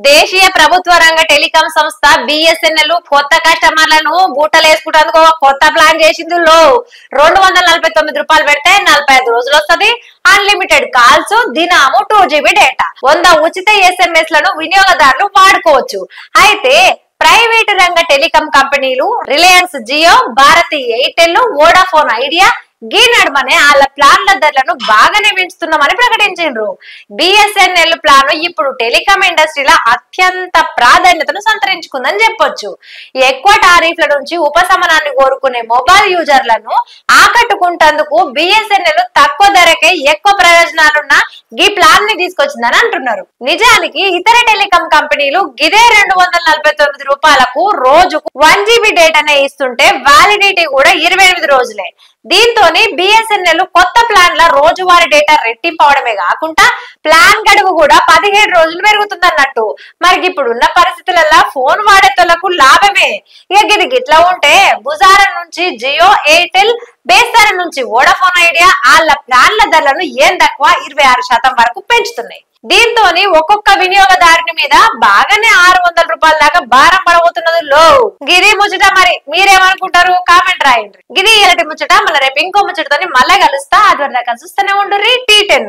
దేశీయ ప్రభుత్వ రంగ టెలికాం సంస్థ బిఎస్ఎన్ఎల్ కొత్త కస్టమర్లను బూటలేసుకుంటేందుకు ఒక కొత్త ప్లాన్ చేసింది. 249 రూపాయలు పెడితే 45 రోజులు వస్తుంది. అన్లిమిటెడ్ కాల్స్, దినాము 2GB డేటా, 100 ఉచిత ఎస్ఎంఎస్ లను వినియోగదారులు వాడుకోవచ్చు. అయితే ప్రైవేటు రంగ టెలికాం కంపెనీలు Reliance Jio, Bharti Airtel, Vodafone Idea గీ నడుమనే వాళ్ళ ప్లాన్ల ధరలను బాగానే పెంచుతున్నామని ప్రకటించారు. బిఎస్ఎన్ఎల్ ప్లాన్ ఇప్పుడు టెలికాం ఇండస్ట్రీలో అత్యంత ప్రాధాన్యతను సంతరించుకుందని చెప్పొచ్చు. ఎక్కువ టారిఫ్ల నుంచి ఉపశమనాన్ని కోరుకునే మొబైల్ యూజర్లను ఆకట్టుకుంటేందుకు బిఎస్ఎన్ఎల్ తక్కువ ధరకే ఎక్కువ ప్రయోజనాలున్న ఈ ప్లాన్ ని తీసుకొచ్చిందని అంటున్నారు. నిజానికి ఇతర టెలికాం కంపెనీలు గిదే 249 రూపాయలకు రోజుకు 1GB డేటానే ఇస్తుంటే వ్యాలిడిటీ కూడా 28 రోజులే. దీంతో బిఎస్ఎన్ఎల్ కొత్త ప్లాన్ ల రోజువారీ డేటా రెట్టింపు అవడమే కాకుండా ప్లాన్ గడువు కూడా 17 రోజులు పెరుగుతుందన్నట్టు. మరి ఇప్పుడున్న పరిస్థితులలో ఫోన్ వాడేతోళ్లకు లాభమే. ఇక ఇది గిట్లా ఉంటే బుజారం నుంచి జియో, ఎయిర్టెల్, బేస్తార నుంచి వోడాఫోన్ ఐడియా వాళ్ళ ప్లాన్ల ధరలను ఏం తక్కువ 26% వరకు పెంచుతున్నాయి. దీంతో ఒక్కొక్క వినియోగదారుని మీద బాగానే 600 రూపాయల దాకా భారం పడబోతున్నది. గిరి ముచ్చట. మరి మీరేమనుకుంటారు? కామెంట్ రాయండి. గిరి ఇలాంటి ముచ్చట. మళ్ళీ రేపు ఇంకో ముచ్చటతో మళ్ళీ కలుస్తా. అదివరకు చూస్తూనే ఉండు T10.